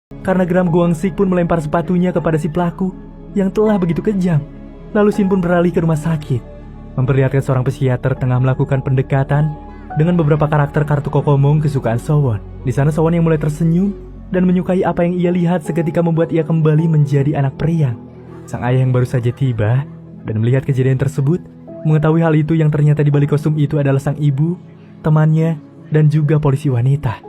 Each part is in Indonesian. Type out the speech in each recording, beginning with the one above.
karena geram Guangsik pun melempar sepatunya kepada si pelaku yang telah begitu kejam. Lalu Shin pun beralih ke rumah sakit, memperlihatkan seorang psikiater tengah melakukan pendekatan dengan beberapa karakter kartu kokomong kesukaan Sowon. Di sana Sowon yang mulai tersenyum dan menyukai apa yang ia lihat seketika membuat ia kembali menjadi anak periang. Sang ayah yang baru saja tiba dan melihat kejadian tersebut, mengetahui hal itu yang ternyata di balik kostum itu adalah sang ibu, temannya, dan juga polisi wanita.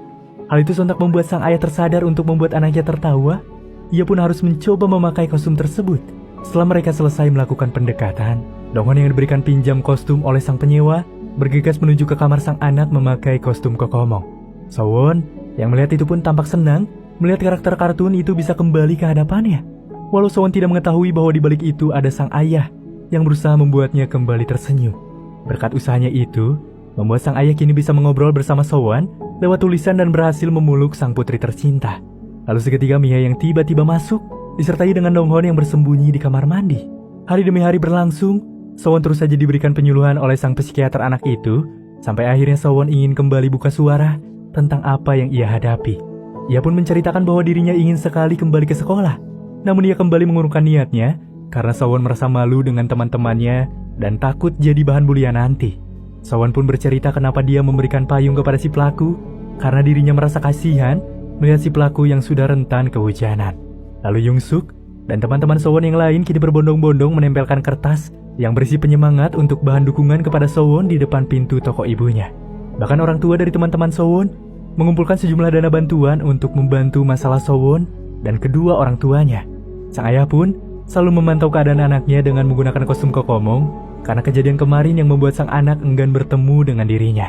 Hal itu sontak membuat sang ayah tersadar untuk membuat anaknya tertawa. Ia pun harus mencoba memakai kostum tersebut. Setelah mereka selesai melakukan pendekatan, Donghon yang diberikan pinjam kostum oleh sang penyewa bergegas menuju ke kamar sang anak memakai kostum kokomong. Sowon yang melihat itu pun tampak senang melihat karakter kartun itu bisa kembali ke hadapannya. Walau Sowon tidak mengetahui bahwa di balik itu ada sang ayah yang berusaha membuatnya kembali tersenyum. Berkat usahanya itu, membuat sang ayah kini bisa mengobrol bersama Sowon lewat tulisan dan berhasil memeluk sang putri tercinta. Lalu seketika Mia yang tiba-tiba masuk, disertai dengan Donghon yang bersembunyi di kamar mandi. Hari demi hari berlangsung, Sowon terus saja diberikan penyuluhan oleh sang psikiater anak itu, sampai akhirnya Sowon ingin kembali buka suara tentang apa yang ia hadapi. Ia pun menceritakan bahwa dirinya ingin sekali kembali ke sekolah, namun ia kembali mengurungkan niatnya karena Sowon merasa malu dengan teman-temannya dan takut jadi bahan bulian nanti. Sowon pun bercerita kenapa dia memberikan payung kepada si pelaku karena dirinya merasa kasihan melihat si pelaku yang sudah rentan kehujanan. Lalu Yongsuk dan teman-teman Sowon yang lain kini berbondong-bondong menempelkan kertas yang berisi penyemangat untuk bahan dukungan kepada Sowon di depan pintu toko ibunya. Bahkan orang tua dari teman-teman Sowon mengumpulkan sejumlah dana bantuan untuk membantu masalah Sowon dan kedua orang tuanya. Sang ayah pun selalu memantau keadaan anaknya dengan menggunakan kostum kokomong karena kejadian kemarin yang membuat sang anak enggan bertemu dengan dirinya.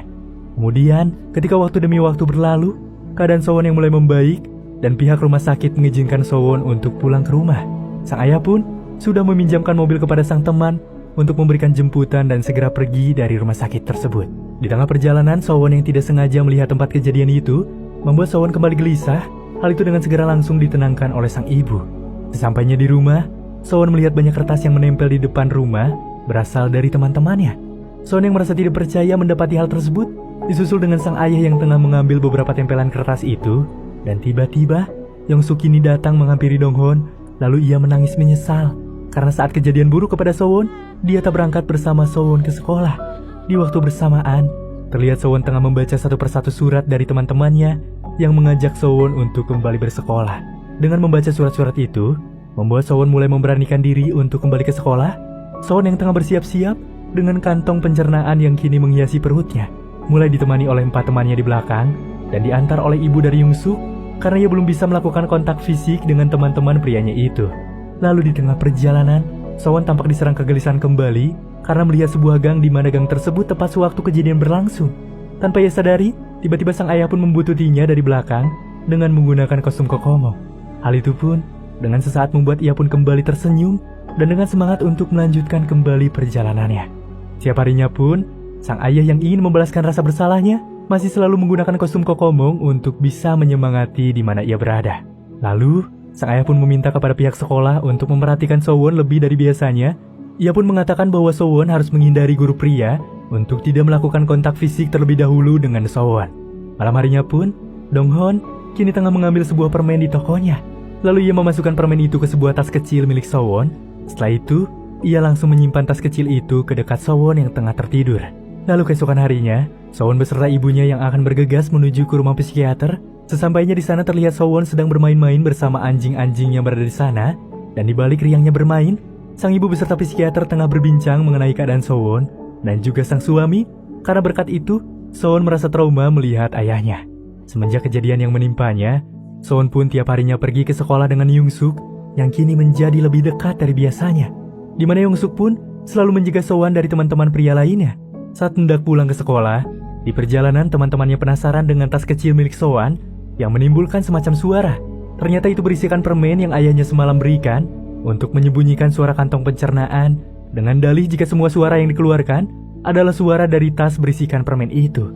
Kemudian, ketika waktu demi waktu berlalu, keadaan Sowon yang mulai membaik dan pihak rumah sakit mengizinkan Sowon untuk pulang ke rumah. Sang ayah pun sudah meminjamkan mobil kepada sang teman untuk memberikan jemputan dan segera pergi dari rumah sakit tersebut. Di tengah perjalanan, Sowon yang tidak sengaja melihat tempat kejadian itu membuat Sowon kembali gelisah. Hal itu dengan segera langsung ditenangkan oleh sang ibu. Sesampainya di rumah, Sowon melihat banyak kertas yang menempel di depan rumah berasal dari teman-temannya. Sowon yang merasa tidak percaya mendapati hal tersebut, disusul dengan sang ayah yang tengah mengambil beberapa tempelan kertas itu. Dan tiba-tiba, Yongsuk kini datang menghampiri Donghon, lalu ia menangis menyesal. Karena saat kejadian buruk kepada Sowon, dia tak berangkat bersama Sowon ke sekolah. Di waktu bersamaan, terlihat Sowon tengah membaca satu persatu surat dari teman-temannya yang mengajak Sowon untuk kembali bersekolah. Dengan membaca surat-surat itu, membuat Sowon mulai memberanikan diri untuk kembali ke sekolah. Sowon yang tengah bersiap-siap dengan kantong pencernaan yang kini menghiasi perutnya, mulai ditemani oleh 4 temannya di belakang dan diantar oleh ibu dari Yongsuk karena ia belum bisa melakukan kontak fisik dengan teman-teman prianya itu. Lalu di tengah perjalanan, Sowon tampak diserang kegelisahan kembali karena melihat sebuah gang di mana gang tersebut tepat sewaktu kejadian berlangsung. Tanpa ia sadari, tiba-tiba sang ayah pun membututinya dari belakang dengan menggunakan kostum kokomong. Hal itu pun dengan sesaat membuat ia pun kembali tersenyum dan dengan semangat untuk melanjutkan kembali perjalanannya. Setiap harinya pun, sang ayah yang ingin membalaskan rasa bersalahnya masih selalu menggunakan kostum kokomong untuk bisa menyemangati di mana ia berada. Lalu, sang ayah pun meminta kepada pihak sekolah untuk memperhatikan Sowon lebih dari biasanya. Ia pun mengatakan bahwa Sowon harus menghindari guru pria untuk tidak melakukan kontak fisik terlebih dahulu dengan Sowon. Malam harinya pun, Donghon kini tengah mengambil sebuah permen di tokonya. Lalu ia memasukkan permen itu ke sebuah tas kecil milik Sowon. Setelah itu, ia langsung menyimpan tas kecil itu ke dekat Sowon yang tengah tertidur. Lalu keesokan harinya, Sowon beserta ibunya yang akan bergegas menuju ke rumah psikiater. Sesampainya di sana terlihat Sowon sedang bermain-main bersama anjing-anjing yang berada di sana. Dan di balik riangnya bermain, sang ibu beserta psikiater tengah berbincang mengenai keadaan Sowon dan juga sang suami. Karena berkat itu, Sowon merasa trauma melihat ayahnya. Semenjak kejadian yang menimpanya, Sowon pun tiap harinya pergi ke sekolah dengan Yongsuk yang kini menjadi lebih dekat dari biasanya. Di mana Yongsuk pun selalu mencegah Sowon dari teman-teman pria lainnya. Saat hendak pulang ke sekolah, di perjalanan teman-temannya penasaran dengan tas kecil milik Sowon yang menimbulkan semacam suara. Ternyata itu berisikan permen yang ayahnya semalam berikan untuk menyembunyikan suara kantong pencernaan dengan dalih jika semua suara yang dikeluarkan adalah suara dari tas berisikan permen itu.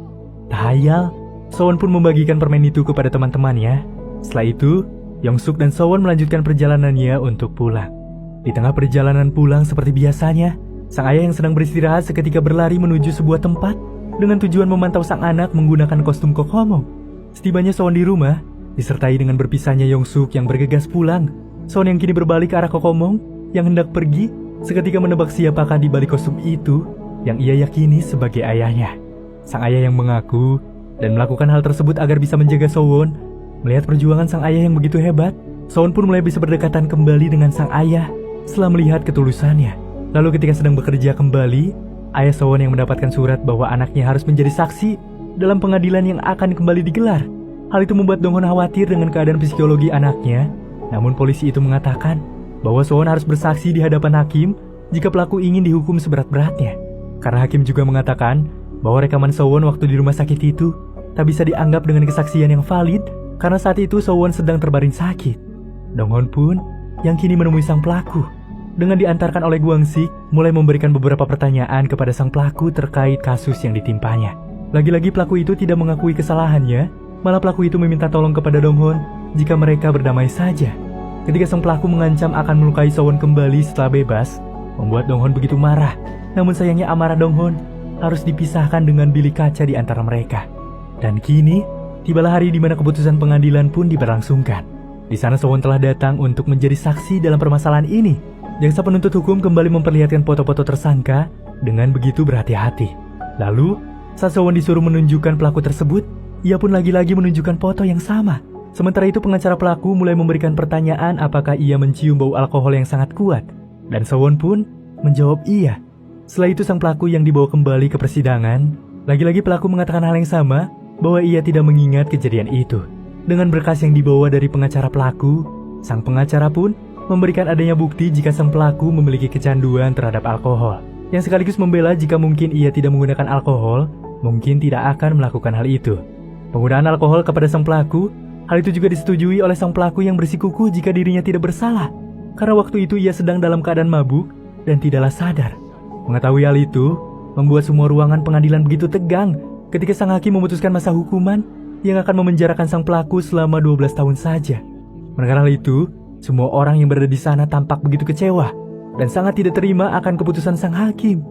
Tak hayal, Sowon pun membagikan permen itu kepada teman-temannya. Setelah itu, Yongsuk dan Sowon melanjutkan perjalanannya untuk pulang. Di tengah perjalanan pulang seperti biasanya, sang ayah yang sedang beristirahat seketika berlari menuju sebuah tempat dengan tujuan memantau sang anak menggunakan kostum kokomong. Setibanya Sowon di rumah, Disertai dengan berpisahnya Yongsuk yang bergegas pulang, Sewon yang kini berbalik ke arah Kokomong yang hendak pergi seketika menebak siapakah di balik kostum itu yang ia yakini sebagai ayahnya. Sang ayah yang mengaku dan melakukan hal tersebut agar bisa menjaga Sewon. Melihat perjuangan sang ayah yang begitu hebat, Sewon pun mulai bisa berdekatan kembali dengan sang ayah setelah melihat ketulusannya. Lalu ketika sedang bekerja kembali, ayah Sewon yang mendapatkan surat bahwa anaknya harus menjadi saksi dalam pengadilan yang akan kembali digelar. Hal itu membuat Donghon khawatir dengan keadaan psikologi anaknya. Namun polisi itu mengatakan bahwa Sewon harus bersaksi di hadapan hakim jika pelaku ingin dihukum seberat-beratnya. Karena hakim juga mengatakan bahwa rekaman Sewon waktu di rumah sakit itu tak bisa dianggap dengan kesaksian yang valid karena saat itu Sewon sedang terbaring sakit. Donghon pun yang kini menemui sang pelaku dengan diantarkan oleh Guangxi mulai memberikan beberapa pertanyaan kepada sang pelaku terkait kasus yang ditimpanya. Lagi-lagi pelaku itu tidak mengakui kesalahannya, malah pelaku itu meminta tolong kepada Donghon jika mereka berdamai saja. Ketika sang pelaku mengancam akan melukai Sewon kembali setelah bebas, membuat Donghon begitu marah. Namun sayangnya amarah Donghon harus dipisahkan dengan bilik kaca di antara mereka. Dan kini, tibalah hari di mana keputusan pengadilan pun diberlangsungkan. Di sana Sewon telah datang untuk menjadi saksi dalam permasalahan ini. Jaksa penuntut hukum kembali memperlihatkan foto-foto tersangka dengan begitu berhati-hati. Lalu, saat Sewon disuruh menunjukkan pelaku tersebut, ia pun lagi-lagi menunjukkan foto yang sama. Sementara itu pengacara pelaku mulai memberikan pertanyaan apakah ia mencium bau alkohol yang sangat kuat. Dan Sewon pun menjawab iya. Setelah itu sang pelaku yang dibawa kembali ke persidangan, lagi-lagi pelaku mengatakan hal yang sama, bahwa ia tidak mengingat kejadian itu. Dengan berkas yang dibawa dari pengacara pelaku, sang pengacara pun memberikan adanya bukti jika sang pelaku memiliki kecanduan terhadap alkohol, yang sekaligus membela jika mungkin ia tidak menggunakan alkohol, mungkin tidak akan melakukan hal itu. Penggunaan alkohol kepada sang pelaku, hal itu juga disetujui oleh sang pelaku yang bersikukuh jika dirinya tidak bersalah, karena waktu itu ia sedang dalam keadaan mabuk dan tidaklah sadar. Mengetahui hal itu, membuat semua ruangan pengadilan begitu tegang ketika sang hakim memutuskan masa hukuman yang akan memenjarakan sang pelaku selama 12 tahun saja. Mendengar hal itu, semua orang yang berada di sana tampak begitu kecewa dan sangat tidak terima akan keputusan sang hakim.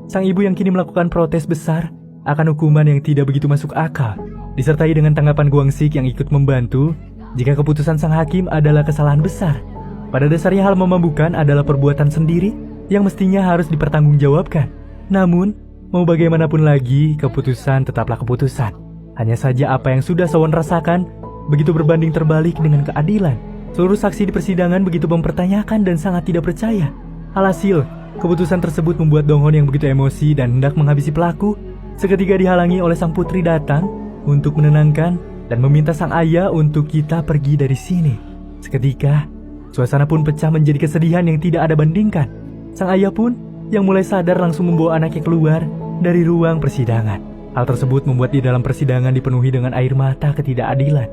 Sang ibu yang kini melakukan protes besar akan hukuman yang tidak begitu masuk akal, disertai dengan tanggapan Guangxi yang ikut membantu jika keputusan sang hakim adalah kesalahan besar. Pada dasarnya hal memabukkan adalah perbuatan sendiri yang mestinya harus dipertanggungjawabkan. Namun, mau bagaimanapun lagi, keputusan tetaplah keputusan. Hanya saja apa yang sudah Sewon rasakan begitu berbanding terbalik dengan keadilan. Seluruh saksi di persidangan begitu mempertanyakan dan sangat tidak percaya. Alhasil, keputusan tersebut membuat Donghon yang begitu emosi dan hendak menghabisi pelaku seketika dihalangi oleh sang putri datang untuk menenangkan dan meminta sang ayah untuk kita pergi dari sini. Seketika, suasana pun pecah menjadi kesedihan yang tidak ada bandingkan. Sang ayah pun yang mulai sadar langsung membawa anaknya keluar dari ruang persidangan. Hal tersebut membuat di dalam persidangan dipenuhi dengan air mata ketidakadilan.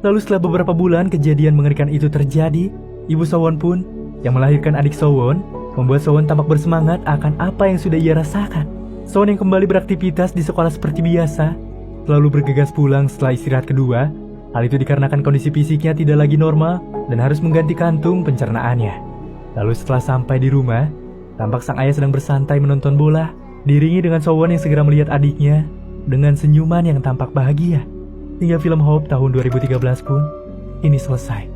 Lalu setelah beberapa bulan kejadian mengerikan itu terjadi, ibu Sewon pun yang melahirkan adik Sewon membuat Sewon tampak bersemangat akan apa yang sudah ia rasakan. Sewon yang kembali beraktivitas di sekolah seperti biasa, selalu bergegas pulang setelah istirahat kedua. Hal itu dikarenakan kondisi fisiknya tidak lagi normal dan harus mengganti kantung pencernaannya. Lalu setelah sampai di rumah, tampak sang ayah sedang bersantai menonton bola, diiringi dengan Sewon yang segera melihat adiknya dengan senyuman yang tampak bahagia. Hingga film Hope tahun 2013 pun ini selesai.